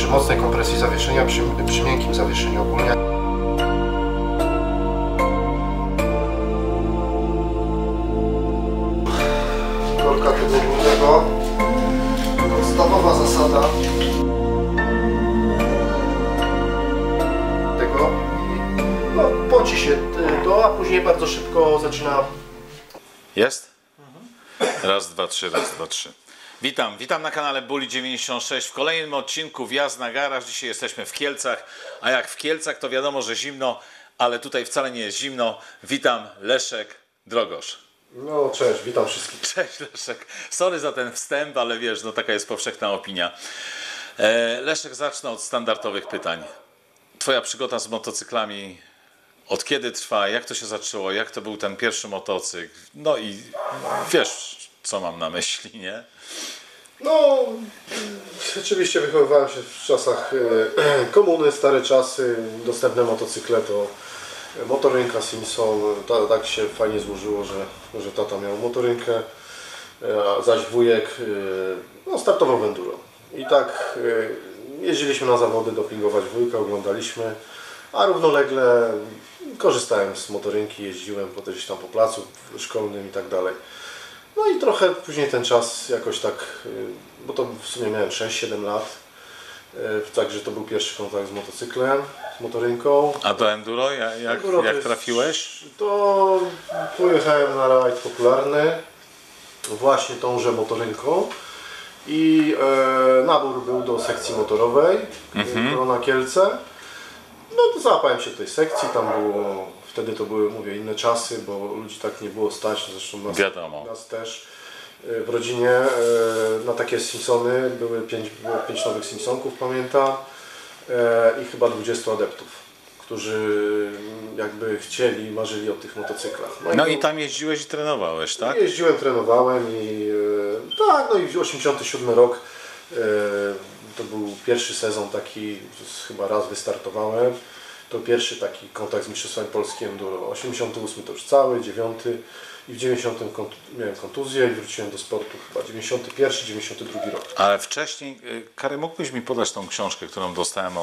przy mocnej kompresji zawieszenia, przy miękkim zawieszeniu ogólnie. Korka tego głównego. Podstawowa zasada tego. No, poci się to, a później bardzo szybko zaczyna. Jest? Raz, dwa, trzy, raz, dwa, trzy. Witam na kanale Bully96 w kolejnym odcinku Wjazd na garaż. Dzisiaj jesteśmy w Kielcach, a jak w Kielcach to wiadomo, że zimno, ale tutaj wcale nie jest zimno. Witam, Leszek Drogosz. No cześć, witam wszystkich. Cześć Leszek, sorry za ten wstęp, ale wiesz, no taka jest powszechna opinia. Leszek, zacznę od standardowych pytań. Twoja przygoda z motocyklami, od kiedy trwa, jak to się zaczęło, jak to był ten pierwszy motocykl, no i wiesz, co mam na myśli, nie? No, rzeczywiście wychowywałem się w czasach komuny, stare czasy, dostępne motocykle to motorynka Simpson, tak się fajnie złożyło, że tata miał motorynkę, a zaś wujek no, startował w enduro. I tak jeździliśmy na zawody dopingować wujka, oglądaliśmy, a równolegle korzystałem z motorynki, jeździłem potem gdzieś tam po placu szkolnym i tak dalej. No i trochę później ten czas jakoś tak, bo to w sumie miałem 6-7 lat, także to był pierwszy kontakt z motocyklem, z motorynką. A do enduro? Jak trafiłeś? To pojechałem na rajd popularny, właśnie tąże motorynką i nabór był do sekcji motorowej, Korona Kielce. No to załapałem się do tej sekcji, tam było, wtedy to były, mówię, inne czasy, bo ludzi tak nie było stać, zresztą nas też w rodzinie na takie Simpsony, było 5 nowych Simpsonków, pamiętam, i chyba 20 adeptów, którzy jakby chcieli, marzyli o tych motocyklach. No i tam jeździłeś i trenowałeś, tak? Jeździłem, trenowałem i tak, no i 87 rok. To był pierwszy sezon taki, chyba raz wystartowałem. To pierwszy taki kontakt z mistrzostwami Polski enduro. 88 to już cały, 9 i w 90 miałem kontuzję i wróciłem do sportu chyba 91, 92 rok. Ale wcześniej, Kary, mógłbyś mi podać tą książkę, którą dostałem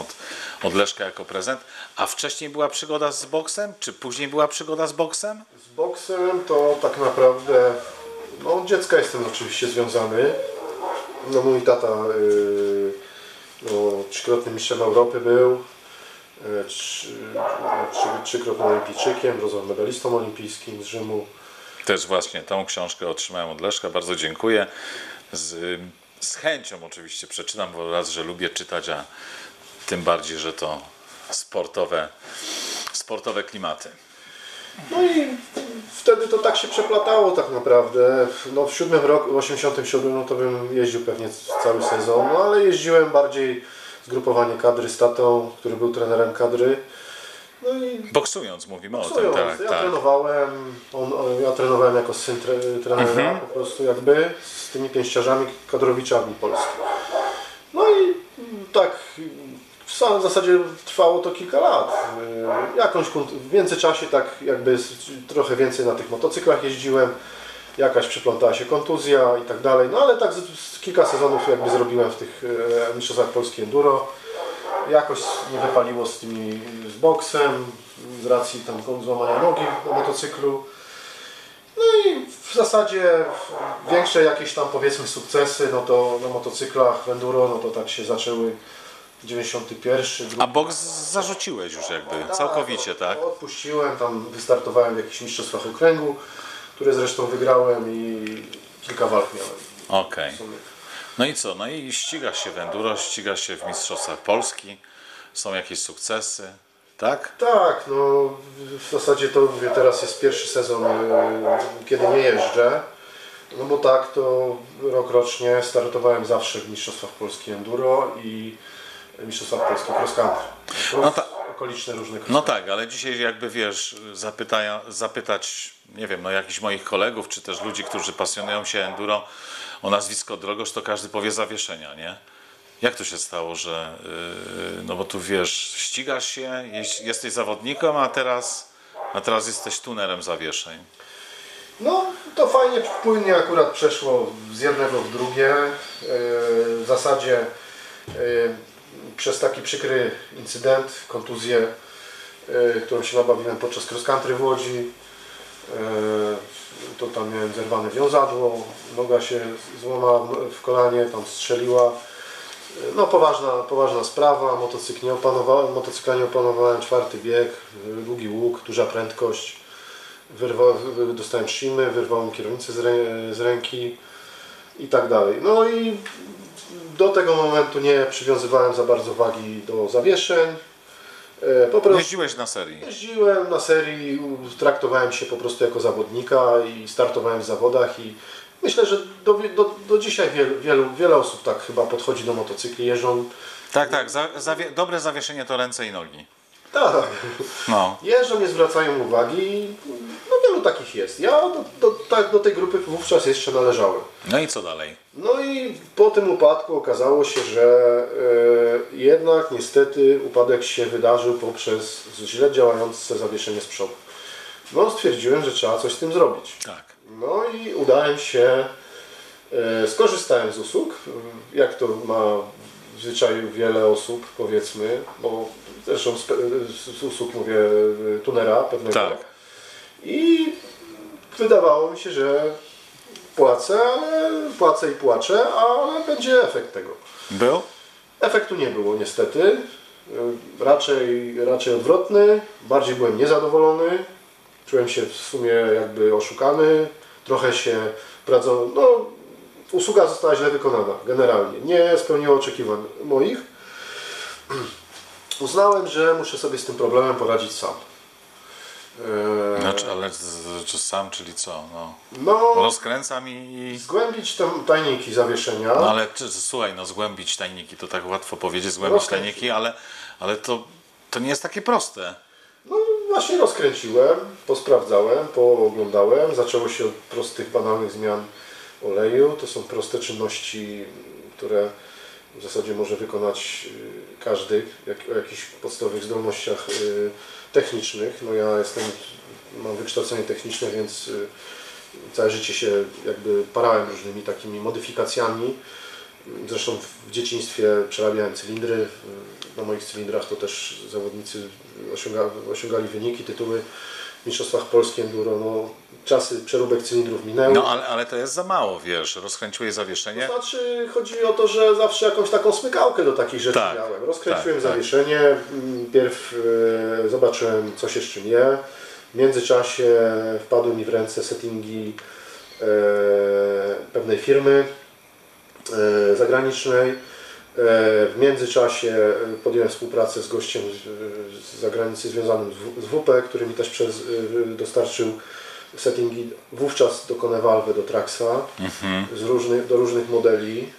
od Leszka jako prezent, a wcześniej była przygoda z boksem, czy później była przygoda z boksem? Z boksem to tak naprawdę, no od dziecka jestem oczywiście związany. No mój tata trzykrotnym mistrzem Europy był, trzykrotnym olimpijczykiem, brązowym medalistą olimpijskim z Rzymu. Też właśnie tą książkę otrzymałem od Leszka, bardzo dziękuję. Z chęcią oczywiście przeczytam, bo raz, że lubię czytać, a tym bardziej, że to sportowe klimaty. No i wtedy to tak się przeplatało tak naprawdę. No w 87 no to bym jeździł pewnie cały sezon, no ale jeździłem bardziej zgrupowanie kadry z tatą, który był trenerem kadry. No i boksując mówimy o tym, tak. Ja trenowałem, ja trenowałem jako syn trenera po prostu jakby z tymi pięściarzami kadrowiczami polskich. No i tak w zasadzie trwało to kilka lat. W międzyczasie tak jakby trochę więcej na tych motocyklach jeździłem, jakaś przyplątała się kontuzja i tak dalej, no ale tak kilka sezonów jakby zrobiłem w tych mistrzostwach Polski enduro. Jakoś nie wypaliło z boksem, z racji tam złamania nogi na motocyklu. No i w zasadzie większe jakieś tam powiedzmy sukcesy, no to na motocyklach w enduro, no to tak się zaczęły 91. A boks zarzuciłeś już jakby, tak, całkowicie, tak? Odpuściłem, tam wystartowałem w jakichś mistrzostwach okręgu, które zresztą wygrałem i kilka walk miałem. Okej. No i co? No i ścigasz się w enduro, ścigasz się w mistrzostwach Polski, są jakieś sukcesy, tak? Tak, no w zasadzie to mówię, teraz jest pierwszy sezon, kiedy nie jeżdżę. No bo tak, to rok rocznie startowałem zawsze w mistrzostwach Polski enduro i mistrzostwach Polski cross country. Okoliczne różne cross. No tak, ale dzisiaj jakby wiesz, zapytać, nie wiem, no jakichś moich kolegów, czy też ludzi, którzy pasjonują się enduro o nazwisko Drogosz, to każdy powie zawieszenia, nie? Jak to się stało, że, no bo tu wiesz, ścigasz się, jesteś zawodnikiem, a teraz jesteś tunerem zawieszeń. No, to fajnie, płynnie akurat przeszło z jednego w drugie. W zasadzie przez taki przykry incydent, kontuzję, którą się nabawiłem podczas cross country w Łodzi, to tam miałem zerwane wiązadło, noga się złamała w kolanie, tam strzeliła. No poważna sprawa, motocykla nie opanowałem, 4. bieg, długi łuk, duża prędkość, dostałem szymy, wyrwałem kierownicę z ręki i tak dalej. No i do tego momentu nie przywiązywałem za bardzo wagi do zawieszeń. Po prostu Jeździłeś na serii. jeździłem na serii, traktowałem się po prostu jako zawodnika i startowałem w zawodach i myślę, że do dzisiaj wiele osób tak chyba podchodzi do motocykli, jeżdżą. Tak, dobre zawieszenie to ręce i nogi. Tak, No. jeżdżą, nie zwracają uwagi, no wielu takich jest. Ja do tej grupy wówczas jeszcze należałem. No i co dalej? No i po tym upadku okazało się, że jednak niestety upadek się wydarzył poprzez źle działające zawieszenie z przodu. No stwierdziłem, że trzeba coś z tym zrobić. Tak. No i udałem się, skorzystałem z usług, jak to ma w zwyczaju wiele osób, powiedzmy, bo zresztą z usług mówię tunera pewnego. Tak. I wydawało mi się, że płacę i płaczę, ale będzie efekt tego. Był? Efektu nie było niestety, raczej odwrotny, bardziej byłem niezadowolony, czułem się w sumie jakby oszukany, trochę się no usługa została źle wykonana generalnie, nie spełniła oczekiwań moich. Uznałem, że muszę sobie z tym problemem poradzić sam. Znaczy, ale czy sam, czyli co? No, Rozkręcam i... zgłębić tam tajniki zawieszenia. No ale słuchaj, zgłębić tajniki, to tak łatwo powiedzieć, zgłębić tajniki, ale to nie jest takie proste. No właśnie rozkręciłem, posprawdzałem, pooglądałem. Zaczęło się od prostych, banalnych zmian oleju. To są proste czynności, które w zasadzie może wykonać każdy o jakichś podstawowych zdolnościach technicznych. No ja mam wykształcenie techniczne, więc całe życie się jakby parałem różnymi takimi modyfikacjami. Zresztą w dzieciństwie przerabiałem cylindry. Na moich cylindrach to też zawodnicy osiągali wyniki, tytuły w Mistrzostwach Polski Enduro. No, czasy przeróbek cylindrów minęły. No ale to jest za mało, wiesz, rozkręciłeś zawieszenie. To znaczy chodzi o to, że zawsze jakąś taką smykałkę do takich rzeczy miałem. Rozkręciłem zawieszenie, pierw zobaczyłem co się z czym je. W międzyczasie wpadły mi w ręce settingi pewnej firmy zagranicznej. W międzyczasie podjąłem współpracę z gościem z zagranicy związanym z WP, który mi też dostarczył settingi wówczas do Konevalve, do Traxa, do różnych modeli.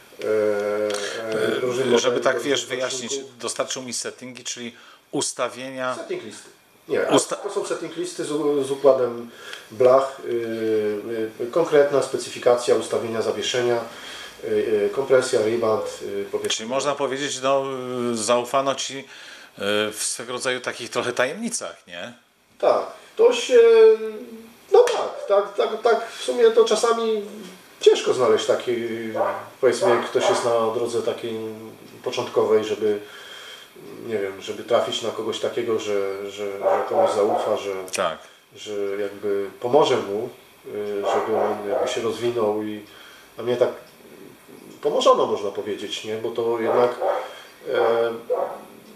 Żeby tak wiesz, wyjaśnić, dostarczył mi settingi, czyli ustawienia... Setting listy. Nie, to są setting listy z układem blach, konkretna specyfikacja ustawienia zawieszenia, kompresja, rebound, Czyli można powiedzieć, zaufano Ci w swego rodzaju takich trochę tajemnicach, nie? Tak, to się... No tak, w sumie to czasami ciężko znaleźć taki, powiedzmy, jak ktoś jest na drodze takiej początkowej, żeby, nie wiem, żeby trafić na kogoś takiego, że komuś zaufa, że jakby pomoże mu, żeby on jakby się rozwinął i a mnie tak pomożono, można powiedzieć, nie? Bo to jednak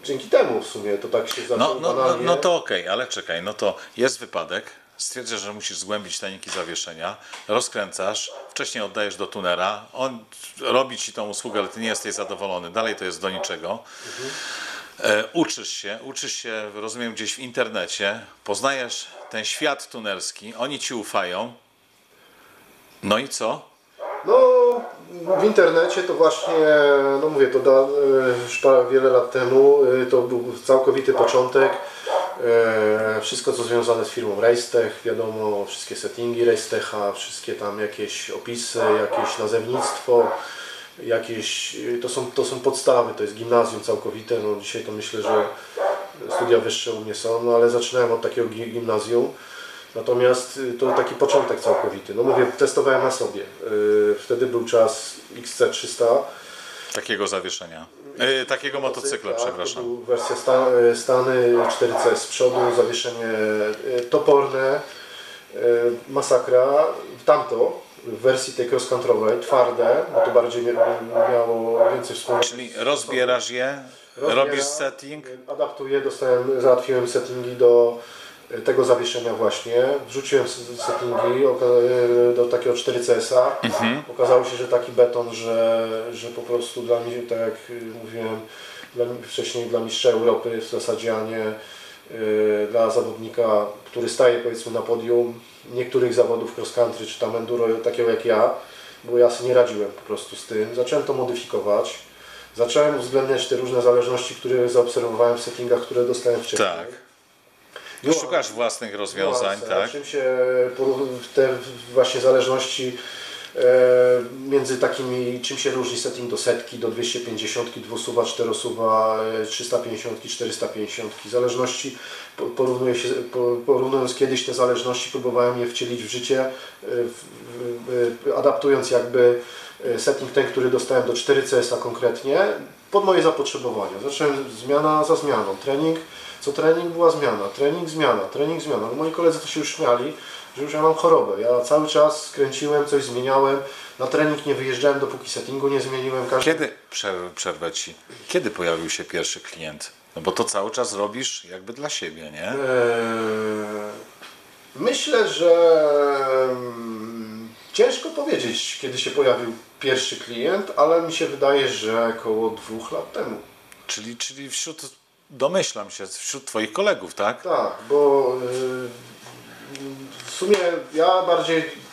dzięki temu w sumie to tak się zaczęło banalnie. No to okej, ale czekaj, no to jest wypadek, stwierdzasz, że musisz zgłębić tajniki zawieszenia, rozkręcasz, wcześniej oddajesz do tunera, on robi Ci tą usługę, ale Ty nie jesteś zadowolony, dalej to jest do niczego. Uczysz się, rozumiem, gdzieś w internecie, poznajesz ten świat tunerski, oni Ci ufają, no i co? No, w internecie to właśnie, no mówię, to już wiele lat temu, to był całkowity początek. Wszystko co związane z firmą Racetech, wiadomo, wszystkie settingi Racetecha, wszystkie tam jakieś opisy, jakieś nazewnictwo, to są podstawy, to jest gimnazjum całkowite. No dzisiaj to myślę, że studia wyższe u mnie są, no ale zaczynałem od takiego gimnazjum. Natomiast to taki początek całkowity. No mówię, testowałem na sobie. Wtedy był czas XC300 takiego zawieszenia? Takiego motocykla, Tak, przepraszam. to był wersja Stany 4C z przodu, zawieszenie toporne, masakra. Tamto w wersji tej cross-country'owej, twarde, bo to bardziej miało więcej wspólnego. Czyli rozbierasz je, robisz setting. Adaptuję, załatwiłem settingi do tego zawieszenia właśnie. Wrzuciłem settingi do takiego 4CS-a. Okazało się, że taki beton, że po prostu dla mnie, tak jak mówiłem wcześniej, dla mistrza Europy w zasadzie, a nie dla zawodnika, który staje powiedzmy na podium niektórych zawodów cross country czy tam enduro takiego jak ja, bo ja sobie nie radziłem po prostu z tym. Zacząłem to modyfikować. Zacząłem uwzględniać te różne zależności, które zaobserwowałem w settingach, które dostałem wcześniej. Tak. Szukasz własnych rozwiązań, tak? Czym się te właśnie zależności między takimi, czym się różni setting do setki, do 250, dwusuwa, czterosuwa, 350, 450. Zależności porównując kiedyś te zależności, próbowałem je wcielić w życie, adaptując jakby setting ten, który dostałem do 4CS-a konkretnie, pod moje zapotrzebowania. Zacząłem zmiana za zmianą. Co trening była zmiana, trening, zmiana. No, moi koledzy to się już śmiali, że już ja mam chorobę. Ja cały czas skręciłem, coś zmieniałem. Na trening nie wyjeżdżałem, dopóki settingu nie zmieniłem. Kiedy, przerwę Ci, kiedy pojawił się pierwszy klient? No bo to cały czas robisz jakby dla siebie, nie? Myślę, że ciężko powiedzieć, kiedy się pojawił pierwszy klient, ale mi się wydaje, że około 2 lat temu. Czyli domyślam się, wśród Twoich kolegów, tak? Tak, bo w sumie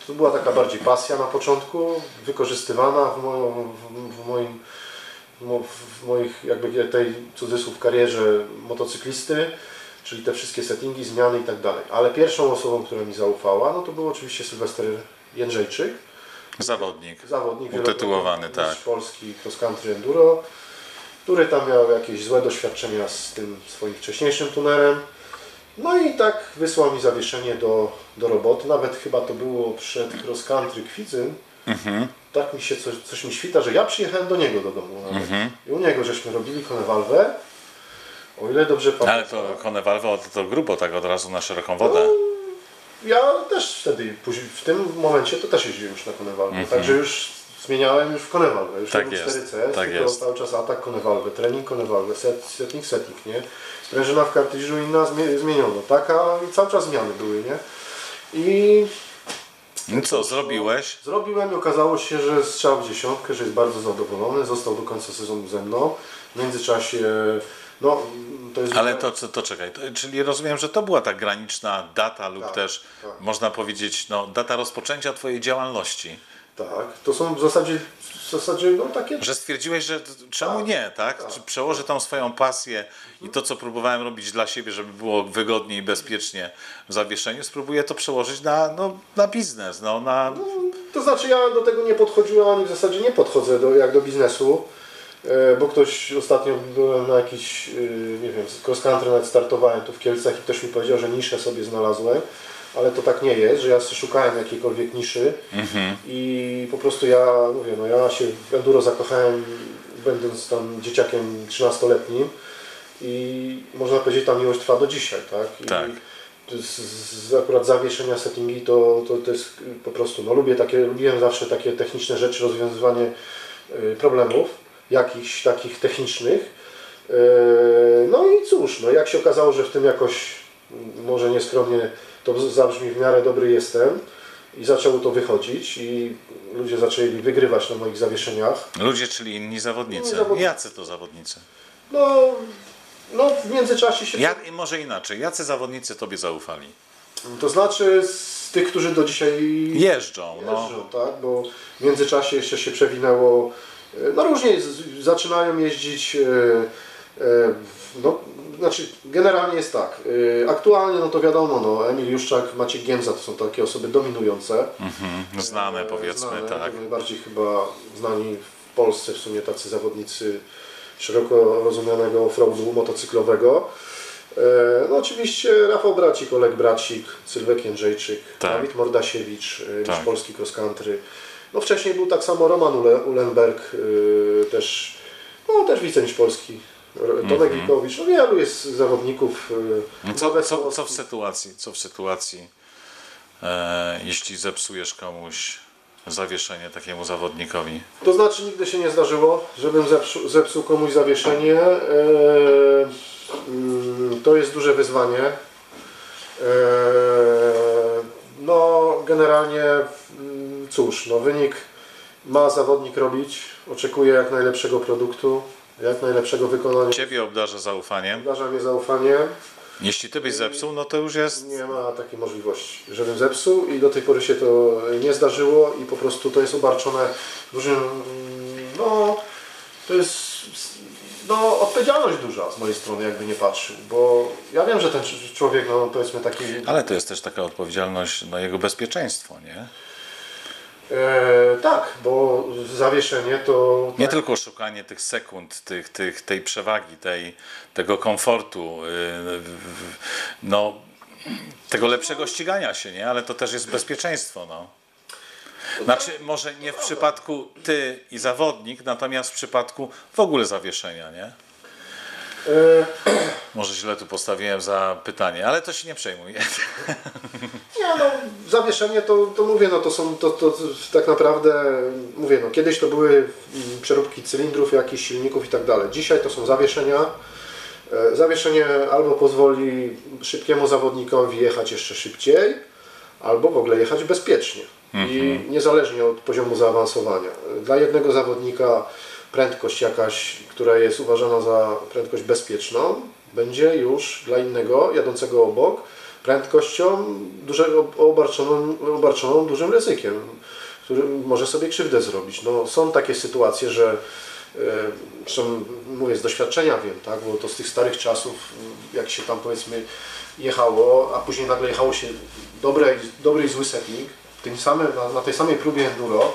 to była taka bardziej pasja na początku, wykorzystywana w moich jakby tej cudzysłów karierze motocyklisty, czyli te wszystkie settingi, zmiany i tak dalej. Ale pierwszą osobą, która mi zaufała, no to był oczywiście Sylwester Jędrzejczyk. Zawodnik Utytułowany, tak. Mistrz Polski cross country enduro, który tam miał jakieś złe doświadczenia z tym swoim wcześniejszym tunerem. No i tak wysłał mi zawieszenie do roboty. Nawet chyba to było przed cross country Kwidzyn. Tak mi się coś mi świta, że ja przyjechałem do niego do domu. I u niego żeśmy robili konewalwę. O ile dobrze pamiętam. Ale to konewalwę to grubo, tak od razu na szeroką wodę. Ja też wtedy, w tym momencie to też jeździłem już na konewalwę. Także już zmieniałem już w konewalwę. Już tak nie był 4C, tak tylko jest. cały czas atak, konewalwę, trening, konewalwę, setting, nie? Sprężyna w kartridżu inna zmieniono, tak? A cały czas zmiany były, nie? I no co, zrobiłeś? Zrobiłem i okazało się, że strzał w dziesiątkę, że jest bardzo zadowolony, został do końca sezonu ze mną. W międzyczasie, no to jest... Ale to czekaj, czyli rozumiem, że to była ta graniczna data lub Tak, też tak. można powiedzieć, no, data rozpoczęcia Twojej działalności. Tak, to są w zasadzie no takie... Że stwierdziłeś, że czemu nie, tak? Czy przełożę tą swoją pasję i to, co próbowałem robić dla siebie, żeby było wygodnie i bezpiecznie w zawieszeniu, spróbuję to przełożyć na biznes, To znaczy ja do tego nie podchodziłem, ani w zasadzie nie podchodzę jak do biznesu, bo ktoś ostatnio byłem na jakiś, nie wiem, cross country nawet startowałem tu w Kielcach i ktoś mi powiedział, że niszę sobie znalazłem, ale to tak nie jest, że ja szukałem jakiejkolwiek niszy i po prostu ja mówię, no ja się w enduro zakochałem będąc tam dzieciakiem 13-letnim i można powiedzieć, ta miłość trwa do dzisiaj, tak? Tak. Akurat zawieszenia settingi to jest po prostu, no lubiłem zawsze takie techniczne rzeczy, rozwiązywanie problemów jakichś takich technicznych. No i cóż, no jak się okazało, że w tym jakoś, może nieskromnie to zabrzmi, w miarę dobry jestem i zaczęło to wychodzić i ludzie zaczęli wygrywać na moich zawieszeniach. Ludzie, czyli inni zawodnicy. Jacy to zawodnicy? No w międzyczasie się... Może inaczej, jacy zawodnicy Tobie zaufali? To znaczy z tych, którzy do dzisiaj jeżdżą, tak, bo w międzyczasie jeszcze się przewinęło, no różnie zaczynają jeździć, no znaczy generalnie jest tak, aktualnie no to wiadomo, no Emil Juszczak, Maciek Giemza to są takie osoby dominujące. Znane powiedzmy, tak. Najbardziej chyba znani w Polsce w sumie tacy zawodnicy szeroko rozumianego offroadu motocyklowego. No oczywiście Rafał Bracik, Oleg Bracik, Sylwek Jędrzejczyk, tak. Dawid Mordasiewicz, Mistrz Polski Cross Country. No wcześniej był tak samo Roman Ulenberg, też wicemistrz Polski. Tomek Wikowicz, no wielu jest zawodników. Co w sytuacji, jeśli zepsujesz komuś zawieszenie takiemu zawodnikowi? To znaczy nigdy się nie zdarzyło, żebym zepsuł komuś zawieszenie. To jest duże wyzwanie. No generalnie cóż, no wynik ma zawodnik robić, oczekuje jak najlepszego produktu, jak najlepszego wykonania. Ciebie obdarza zaufaniem. Obdarza mnie zaufaniem. Jeśli ty byś zepsuł, no to już jest... Nie ma takiej możliwości, żebym zepsuł i do tej pory się to nie zdarzyło i po prostu to jest obarczone dużym, no to jest odpowiedzialność duża z mojej strony, jakby nie patrzył, bo ja wiem, że ten człowiek, no powiedzmy taki... Ale to jest też taka odpowiedzialność na jego bezpieczeństwo, nie? Tak, bo zawieszenie to... Nie tylko szukanie tych sekund, tej przewagi, tego komfortu, no, tego lepszego ścigania się, nie? Ale to też jest bezpieczeństwo, no. Znaczy, może nie w przypadku ty i zawodnik, natomiast w przypadku w ogóle zawieszenia, nie? Może źle tu postawiłem za pytanie, ale to się nie przejmuj. Nie, no zawieszenie to mówię, no to tak naprawdę, mówię, no kiedyś to były przeróbki cylindrów, jakichś silników i tak dalej. Dzisiaj to są zawieszenia. Zawieszenie albo pozwoli szybkiemu zawodnikowi jechać jeszcze szybciej, albo w ogóle jechać bezpiecznie. I niezależnie od poziomu zaawansowania. Dla jednego zawodnika prędkość jakaś, która jest uważana za prędkość bezpieczną, będzie już dla innego jadącego obok prędkością obarczoną dużym ryzykiem, który może sobie krzywdę zrobić. No, są takie sytuacje, że mówię, z doświadczenia wiem, tak, bo to z tych starych czasów, jak się tam powiedzmy jechało, a później nagle jechało się dobry i zły setting, na tej samej próbie enduro,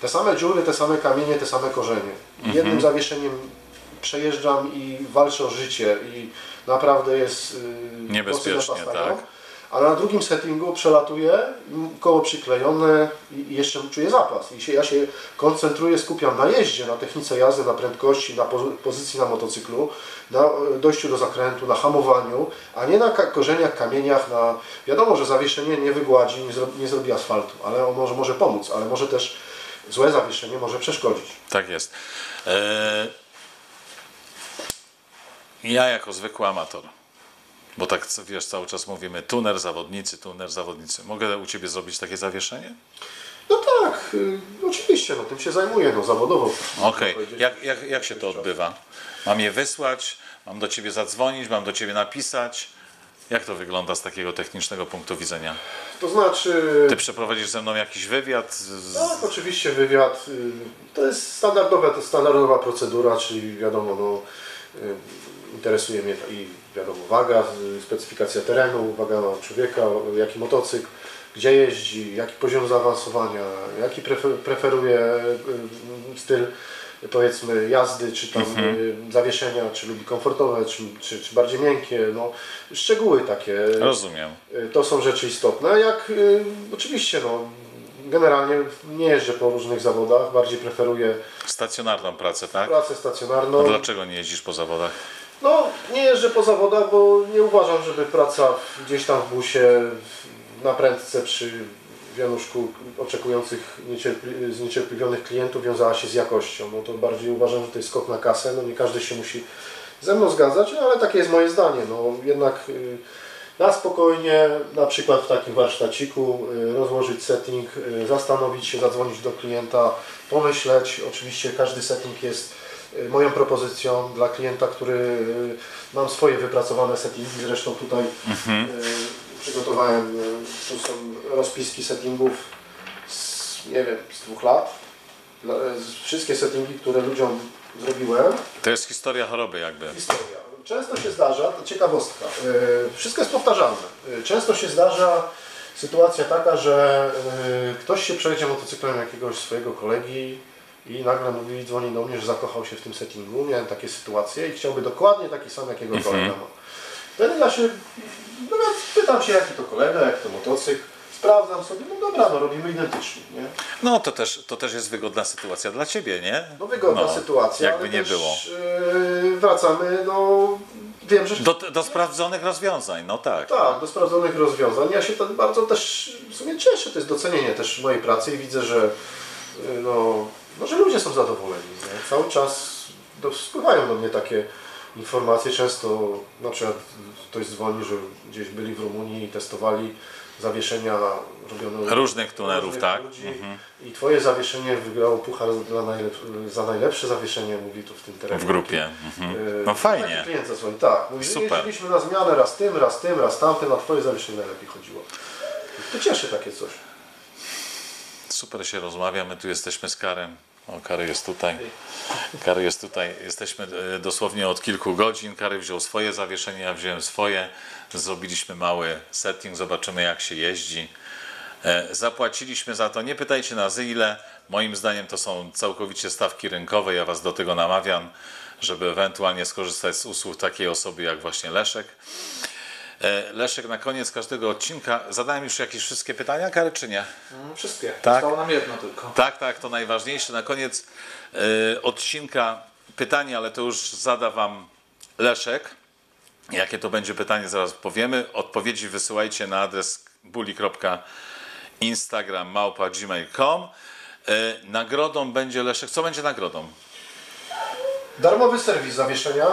te same dziury, te same kamienie, te same korzenie. Jednym zawieszeniem przejeżdżam i walczę o życie i naprawdę jest niebezpiecznie, tak. Ale na drugim settingu przelatuję, koło przyklejone i jeszcze czuję zapas. Ja się koncentruję, skupiam na jeździe, na technice jazdy, na prędkości, na pozycji na motocyklu, na dojściu do zakrętu, na hamowaniu, a nie na korzeniach, kamieniach. Wiadomo, że zawieszenie nie wygładzi, nie zrobi asfaltu, ale on może pomóc, ale może też złe zawieszenie może przeszkodzić. Tak jest. Ja jako zwykły amator, bo tak wiesz, cały czas mówimy tuner, zawodnicy. Mogę u Ciebie zrobić takie zawieszenie? No tak, oczywiście, no tym się zajmuję, no zawodowo. Okej. Jak się to odbywa? Mam je wysłać, mam do Ciebie zadzwonić, mam do Ciebie napisać. Jak to wygląda z takiego technicznego punktu widzenia? To znaczy... Ty przeprowadzisz ze mną jakiś wywiad? Tak, oczywiście wywiad. To jest standardowa procedura, czyli wiadomo, no, interesuje mnie i wiadomo waga, specyfikacja terenu, waga człowieka, jaki motocykl, gdzie jeździ, jaki poziom zaawansowania, jaki preferuje styl powiedzmy jazdy, czy tam zawieszenia, czy lubi komfortowe, czy bardziej miękkie, no szczegóły takie. Rozumiem. To są rzeczy istotne, jak oczywiście no generalnie nie jeżdżę po różnych zawodach, bardziej preferuję stacjonarną pracę, tak? Pracę stacjonarną. A dlaczego nie jeździsz po zawodach? No nie jeżdżę po zawodach, bo nie uważam, żeby praca gdzieś tam w busie, na prędce przy wianuszku oczekujących zniecierpliwionych klientów wiązała się z jakością. No to bardziej uważam, że to jest skok na kasę. No nie każdy się musi ze mną zgadzać, no ale takie jest moje zdanie. No jednak na spokojnie, na przykład w takim warsztaciku rozłożyć setting, zastanowić się, zadzwonić do klienta, pomyśleć. Oczywiście każdy setting jest moją propozycją dla klienta, który mam swoje wypracowane settingi. Zresztą tutaj przygotowałem, tu są rozpiski settingów nie wiem, z 2 lat. Wszystkie settingi, które ludziom zrobiłem. To jest historia choroby jakby. Historia. Często się zdarza, to ciekawostka, wszystko jest powtarzalne. Często się zdarza sytuacja taka, że ktoś się przejedzie motocyklem jakiegoś swojego kolegi i nagle mówi, dzwoni do mnie, że zakochał się w tym settingu. Miałem takie sytuacje i chciałby dokładnie taki sam, jakiego kolega ma. Wtedy ja się pytam się, jaki to kolega, jak to motocykl. sprawdzam sobie, no dobra, no robimy identycznie, nie? No to też jest wygodna sytuacja dla Ciebie, nie? No wygodna sytuacja, jakby ale nie też, było. Wracamy do... Wiem, że... Do sprawdzonych rozwiązań, no tak. Tak, do sprawdzonych rozwiązań. Ja się tak bardzo też w sumie cieszę, to jest docenienie też mojej pracy i widzę, że że ludzie są zadowoleni. Nie? Cały czas spływają do mnie takie informacje, często na przykład ktoś dzwoni, że gdzieś byli w Rumunii i testowali zawieszenia robione Różnych tunerów, tak? Ludzi, i Twoje zawieszenie wygrało puchar za najlepsze zawieszenie, mówi tu w tym terenie. W grupie. No fajnie. Taki klient zadzwoni, tak. Mówi, że Super. jeździliśmy na zmianę raz tym, raz tamtym, a Twoje zawieszenie najlepiej chodziło. To cieszy takie coś. Super się rozmawia, my tu jesteśmy z Karem. O, Kary jest tutaj. Kary jest tutaj. Jesteśmy dosłownie od kilku godzin. Kary wziął swoje zawieszenie, ja wziąłem swoje. Zrobiliśmy mały setting, zobaczymy jak się jeździ. Zapłaciliśmy za to, nie pytajcie nas ile. Moim zdaniem to są całkowicie stawki rynkowe. Ja Was do tego namawiam, żeby ewentualnie skorzystać z usług takiej osoby jak właśnie Leszek. Leszek, na koniec każdego odcinka zadałem już jakieś wszystkie pytania, Kary, czy nie? Wszystkie. Tak? Zostało nam jedno tylko. Tak, to najważniejsze. Na koniec odcinka pytanie, ale to już zada Wam Leszek. Jakie to będzie pytanie, zaraz powiemy. Odpowiedzi wysyłajcie na adres bully.instagram@gmail.com. Nagrodą będzie, Leszek, co będzie nagrodą? Darmowy serwis zawieszenia.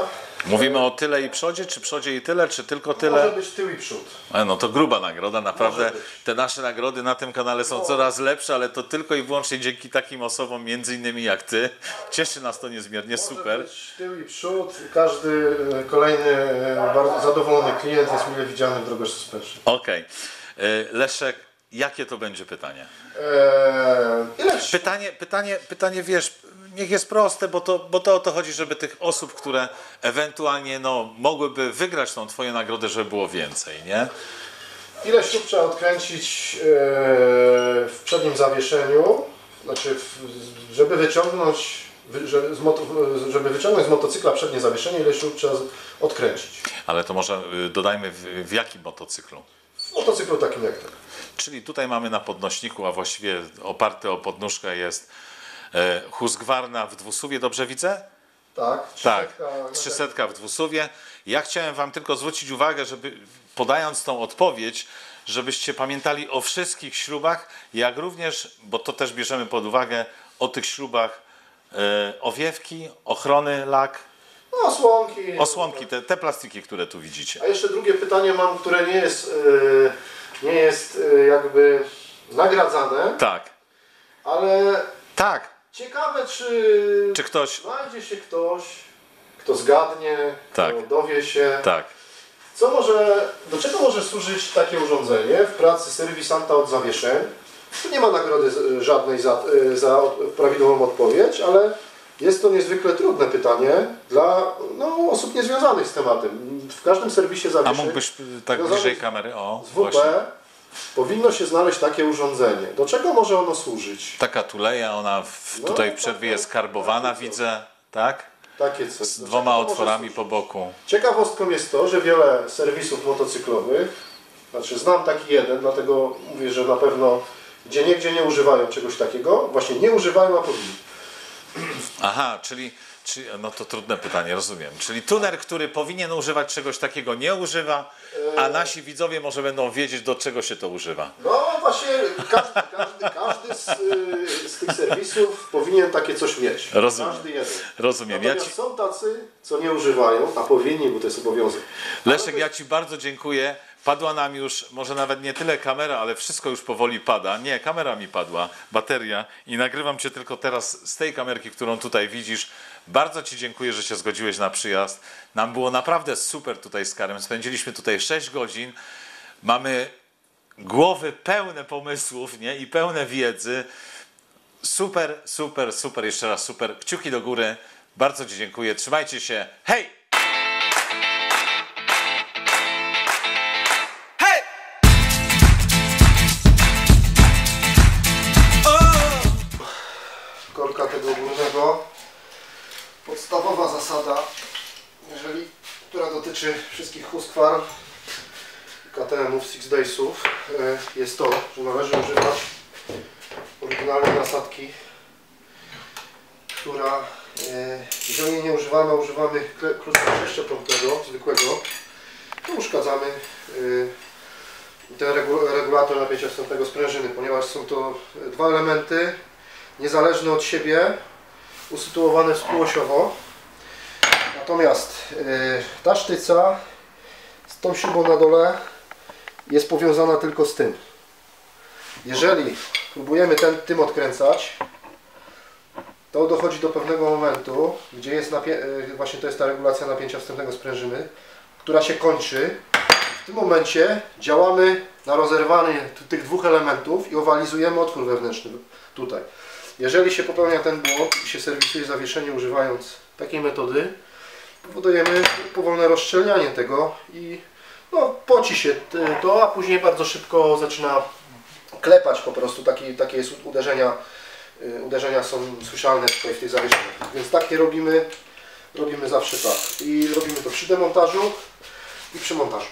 Mówimy o tyle i przodzie, czy przodzie i tyle, czy tylko tyle? Może być tył i przód. No to gruba nagroda, naprawdę. Może być. Te nasze nagrody na tym kanale są coraz lepsze, ale to tylko i wyłącznie dzięki takim osobom, między innymi jak Ty. Cieszy nas to niezmiernie, super. Może być tył i przód. Każdy kolejny bardzo zadowolony klient jest mile widziany w Drogoż Suspension. Okej. Leszek, jakie to będzie pytanie? Pytanie, wiesz, niech jest proste, bo to o to chodzi, żeby tych osób, które ewentualnie mogłyby wygrać tą Twoją nagrodę, żeby było więcej, nie? Ile śrub trzeba odkręcić w przednim zawieszeniu, znaczy żeby wyciągnąć z motocykla przednie zawieszenie, ile śrub trzeba odkręcić? Ale to może dodajmy w jakim motocyklu? W motocyklu takim jak ten. Czyli tutaj mamy na podnośniku, a właściwie oparty o podnóżkę jest Husqvarna w dwusuwie, dobrze widzę? Tak, 300 w dwusuwie. Ja chciałem Wam tylko zwrócić uwagę, żeby podając tą odpowiedź, żebyście pamiętali o wszystkich śrubach, jak również, bo to też bierzemy pod uwagę, o tych śrubach owiewki, ochrony, lak, osłonki. te plastiki, które tu widzicie. A jeszcze drugie pytanie mam, które nie jest jakby nagradzane, Tak. ale Tak. ciekawe, Czy ktoś... znajdzie się ktoś, kto zgadnie, Tak. kto dowie się, Tak. do czego może służyć takie urządzenie w pracy serwisanta od zawieszeń. Tu nie ma nagrody żadnej za prawidłową odpowiedź, ale jest to niezwykle trudne pytanie dla osób niezwiązanych z tematem. W każdym serwisie A zawieszeń mógłbyś tak bliżej kamery? O, z WP właśnie. powinno się znaleźć takie urządzenie. Do czego może ono służyć? Taka tuleja, ona tutaj w przerwie jest karbowana, widzę, tak? Takie coś. Z dwoma otworami po boku. Ciekawostką jest to, że wiele serwisów motocyklowych, znaczy znam taki jeden, dlatego mówię, że na pewno gdzieniegdzie nie używają czegoś takiego, właśnie nie używają, a powinni. Aha, czyli no to trudne pytanie, rozumiem. Czyli tuner, który powinien używać czegoś takiego, nie używa, a nasi widzowie może będą wiedzieć, do czego się to używa. No właśnie, każdy z tych serwisów powinien takie coś mieć. Rozumiem. Każdy jeden. Rozumiem. Natomiast są tacy, co nie używają, a powinni, bo to jest obowiązek. Leszek, ja Ci bardzo dziękuję. Padła nam już, może nawet nie tyle kamera, ale wszystko już powoli pada. Nie, kamera mi padła, bateria i nagrywam Cię tylko teraz z tej kamerki, którą tutaj widzisz. Bardzo Ci dziękuję, że się zgodziłeś na przyjazd. Nam było naprawdę super tutaj z Karem. Spędziliśmy tutaj 6 godzin. Mamy głowy pełne pomysłów, nie? I pełne wiedzy. Super, super, super. Jeszcze raz super. Kciuki do góry. Bardzo Ci dziękuję. Trzymajcie się. Hej! Korka tego górnego. Podstawowa zasada, która dotyczy wszystkich Husqvarn, KTM-ów Six Daysów jest to, że należy używać oryginalnej nasadki, która, jeżeli jej nie używamy, używamy klucza sześcioprądnego, zwykłego, to uszkadzamy ten regulator napięcia wstępnego sprężyny, ponieważ są to dwa elementy niezależne od siebie, usytuowane współosiowo. Natomiast ta sztyca z tą śrubą na dole jest powiązana tylko z tym. Jeżeli próbujemy tym odkręcać, to dochodzi do pewnego momentu, gdzie jest właśnie to jest ta regulacja napięcia wstępnego sprężyny, która się kończy. W tym momencie działamy na rozerwanie tych dwóch elementów i owalizujemy otwór wewnętrzny tutaj. Jeżeli się popełnia ten błąd i się serwisuje zawieszenie używając takiej metody, powodujemy powolne rozszczelnianie tego i no, poci się to, a później bardzo szybko zaczyna klepać po prostu. Takie jest uderzenia. Uderzenia są słyszalne tutaj w tych zawieszeniach. Więc takie robimy zawsze tak. I robimy to przy demontażu i przy montażu.